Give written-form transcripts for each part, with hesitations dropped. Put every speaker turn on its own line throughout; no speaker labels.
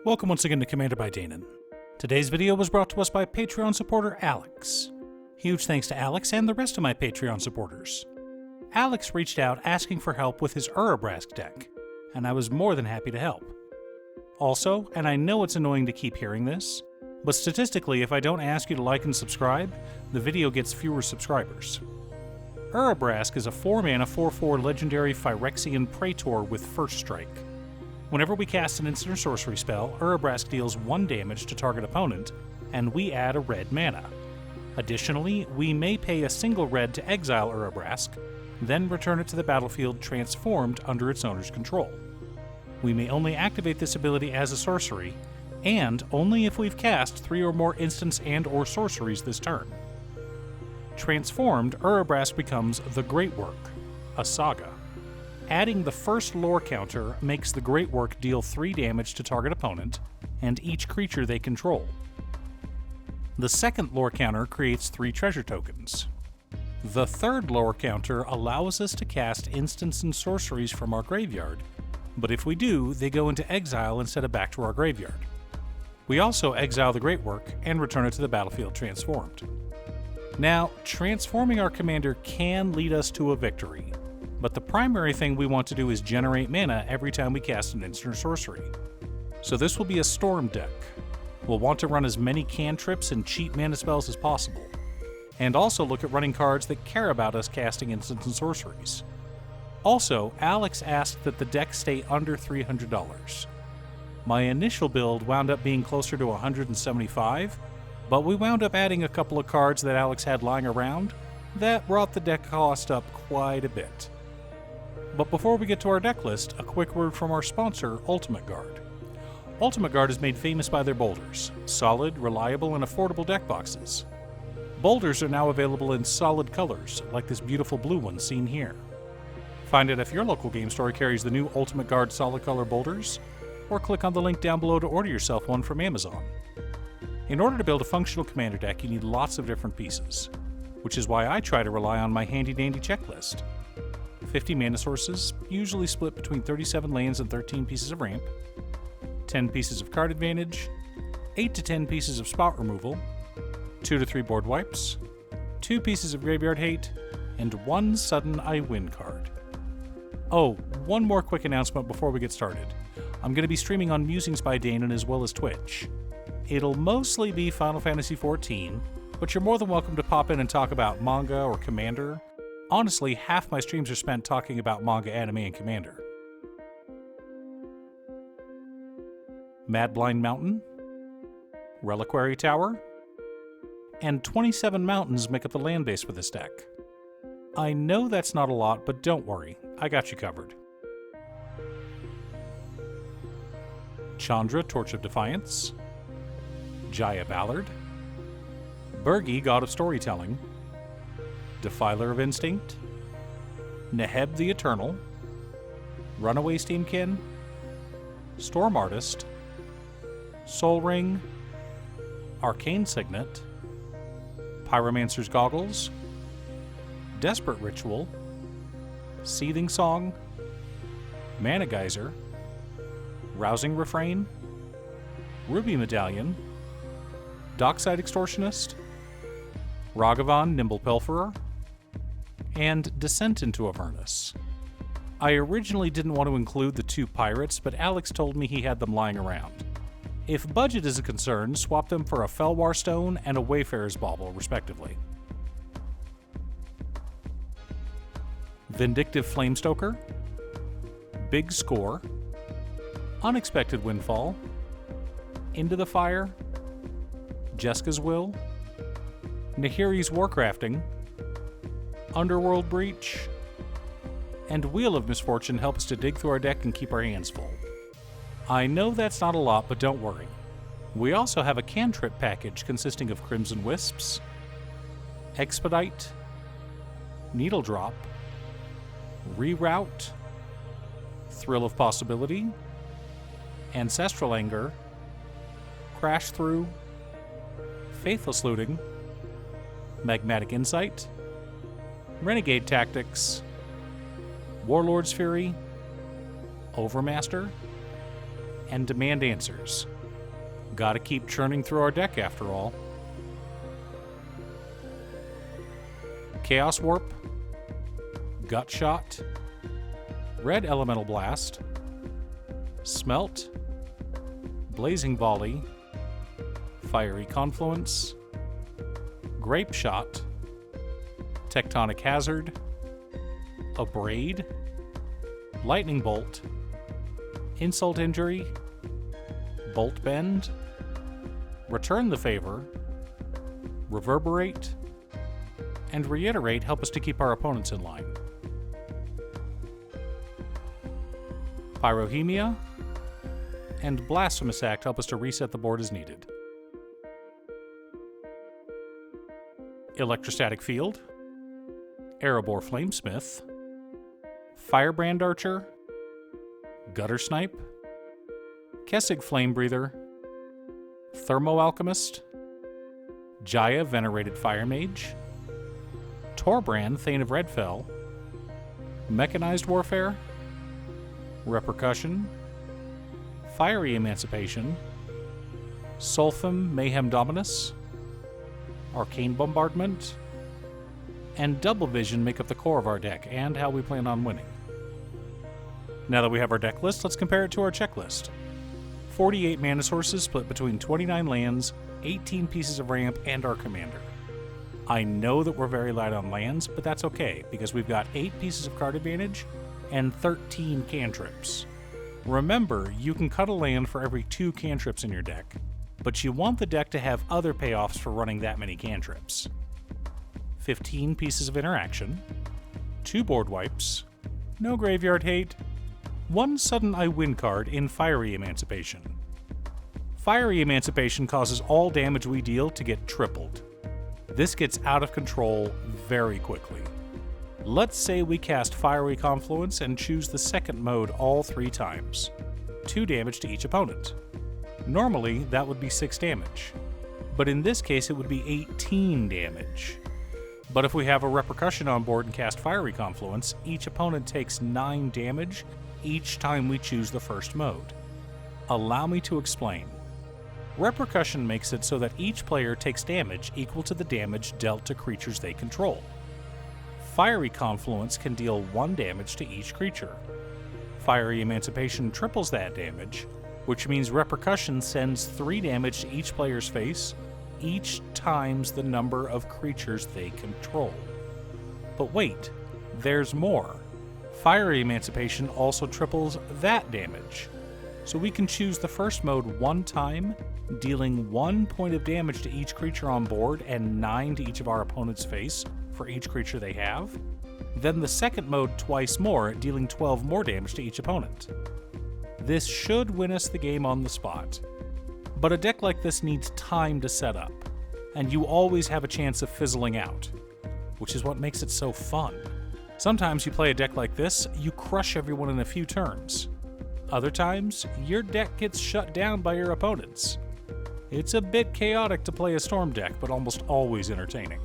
Welcome once again to Commander by Danon. Today's video was brought to us by Patreon supporter Alex. Huge thanks to Alex and the rest of my Patreon supporters. Alex reached out asking for help with his Urabrask deck, and I was more than happy to help. Also, and I know it's annoying to keep hearing this, but statistically if I don't ask you to like and subscribe, the video gets fewer subscribers. Urabrask is a 4-mana 4/4 legendary Phyrexian Praetor with First Strike. Whenever we cast an instant or sorcery spell, Urabrask deals 1 damage to target opponent, and we add a red mana. Additionally, we may pay a single red to exile Urabrask, then return it to the battlefield transformed under its owner's control. We may only activate this ability as a sorcery, and only if we've cast 3 or more instants and/or sorceries this turn. Transformed, Urabrask becomes the Great Work, a saga. Adding the first lore counter makes the Great Work deal 3 damage to target opponent, and each creature they control. The second lore counter creates 3 treasure tokens. The third lore counter allows us to cast instants and sorceries from our graveyard, but if we do, they go into exile instead of back to our graveyard. We also exile the Great Work and return it to the battlefield transformed. Now, transforming our commander can lead us to a victory, but the primary thing we want to do is generate mana every time we cast an instant or sorcery. So this will be a Storm deck. We'll want to run as many cantrips and cheap mana spells as possible, and also look at running cards that care about us casting instants and sorceries. Also, Alex asked that the deck stay under $300. My initial build wound up being closer to $175, but we wound up adding a couple of cards that Alex had lying around that brought the deck cost up quite a bit. But before we get to our deck list, a quick word from our sponsor, Ultimate Guard. Ultimate Guard is made famous by their boulders, solid, reliable, and affordable deck boxes. Boulders are now available in solid colors, like this beautiful blue one seen here. Find out if your local game store carries the new Ultimate Guard solid color boulders, or click on the link down below to order yourself one from Amazon. In order to build a functional commander deck, you need lots of different pieces, which is why I try to rely on my handy-dandy checklist. 50 mana sources, usually split between 37 lands and 13 pieces of ramp, 10 pieces of card advantage, 8 to 10 pieces of spot removal, 2 to 3 board wipes, 2 pieces of graveyard hate, and 1 sudden I win card. Oh, one more quick announcement before we get started. I'm going to be streaming on Musings by Danon as well as Twitch. It'll mostly be Final Fantasy XIV, but you're more than welcome to pop in and talk about manga or Commander. Honestly, half my streams are spent talking about manga, anime, and Commander. Mad Blind Mountain, Reliquary Tower, and 27 mountains make up the land base for this deck. I know that's not a lot, but don't worry, I got you covered. Chandra, Torch of Defiance, Jaya Ballard, Bergi, God of Storytelling, Defiler of Instinct, Neheb the Eternal, Runaway Steamkin, Storm Artist, Soul Ring, Arcane Signet, Pyromancer's Goggles, Desperate Ritual, Seething Song, Mana Geyser, Rousing Refrain, Ruby Medallion, Dockside Extortionist, Ragavan, Nimble Pilferer, and Descent into Avernus. I originally didn't want to include the 2 pirates, but Alex told me he had them lying around. If budget is a concern, swap them for a Felwar Stone and a Wayfarer's Bauble, respectively. Vindictive Flamestoker, Big Score, Unexpected Windfall, Into the Fire, Jeska's Will, Nahiri's Warcrafting, Underworld Breach, and Wheel of Misfortune help us to dig through our deck and keep our hands full. I know that's not a lot, but don't worry. We also have a cantrip package consisting of Crimson Wisps, Expedite, Needle Drop, Reroute, Thrill of Possibility, Ancestral Anger, Crash Through, Faithless Looting, Magmatic Insight, Renegade Tactics, Warlord's Fury, Overmaster, and demand answers. Gotta keep churning through our deck after all. Chaos Warp, Gut Shot, Red Elemental Blast, Smelt, Blazing Volley, Fiery Confluence, Grape Shot, Tectonic Hazard, Abrade, Lightning Bolt, Insult Injury, Bolt Bend, Return the Favor, Reverberate, and Reiterate help us to keep our opponents in line. Pyrohemia and Blasphemous Act help us to reset the board as needed. Electrostatic Field, Erebor Flamesmith, Firebrand Archer, Gutter Snipe, Kessig Flame Breather, Thermo Alchemist, Jaya Venerated Fire Mage, Torbrand Thane of Redfell, Mechanized Warfare, Repercussion, Fiery Emancipation, Sulfum Mayhem Dominus, Arcane Bombardment, and Double Vision make up the core of our deck and how we plan on winning. Now that we have our deck list, let's compare it to our checklist. 48 mana sources split between 29 lands, 18 pieces of ramp, and our commander. I know that we're very light on lands, but that's okay, because we've got 8 pieces of card advantage and 13 cantrips. Remember, you can cut a land for every 2 cantrips in your deck, but you want the deck to have other payoffs for running that many cantrips. 15 pieces of interaction, 2 board wipes, no graveyard hate, 1 sudden I win card in Fiery Emancipation. Fiery Emancipation causes all damage we deal to get tripled. This gets out of control very quickly. Let's say we cast Fiery Confluence and choose the second mode all 3 times. 2 damage to each opponent. Normally, that would be 6 damage. But in this case, it would be 18 damage. But if we have a Repercussion on board and cast Fiery Confluence, each opponent takes 9 damage each time we choose the first mode. Allow me to explain. Repercussion makes it so that each player takes damage equal to the damage dealt to creatures they control. Fiery Confluence can deal 1 damage to each creature. Fiery Emancipation triples that damage, which means Repercussion sends 3 damage to each player's face, each times the number of creatures they control. But wait, there's more. Fiery Emancipation also triples that damage. So we can choose the first mode 1 time, dealing 1 point of damage to each creature on board and 9 to each of our opponent's face for each creature they have. Then the second mode twice more, dealing 12 more damage to each opponent. This should win us the game on the spot. But a deck like this needs time to set up, and you always have a chance of fizzling out, which is what makes it so fun. Sometimes you play a deck like this, you crush everyone in a few turns. Other times, your deck gets shut down by your opponents. It's a bit chaotic to play a Storm deck, but almost always entertaining.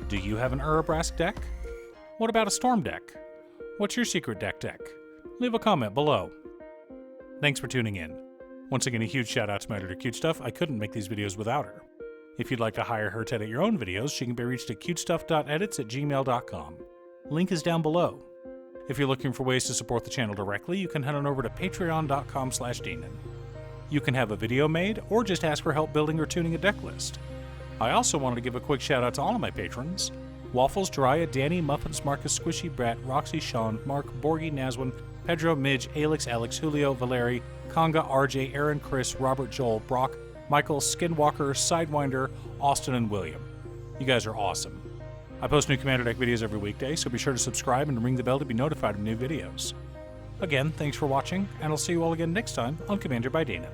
Do you have an Urabrask deck? What about a Storm deck? What's your secret deck? Leave a comment below. Thanks for tuning in. Once again, a huge shout out to my editor Cutestuff. I couldn't make these videos without her. If you'd like to hire her to edit your own videos, she can be reached at cutestuff.edits@gmail.com. Link is down below. If you're looking for ways to support the channel directly, you can head on over to patreon.com/Danon. You can have a video made, or just ask for help building or tuning a deck list. I also wanted to give a quick shout out to all of my patrons: Waffles, Jiraiya, Danny, Muffins, Marcus, Squishy, Brat, Roxy, Sean, Mark, Borgie, Nazwin, Pedro, Midge, Alex, Julio, Valeri, Conga, RJ, Aaron, Chris, Robert, Joel, Brock, Michael, Skinwalker, Sidewinder, Austin, and William. You guys are awesome. I post new Commander Deck videos every weekday, so be sure to subscribe and ring the bell to be notified of new videos. Again, thanks for watching, and I'll see you all again next time on Commander by Danon.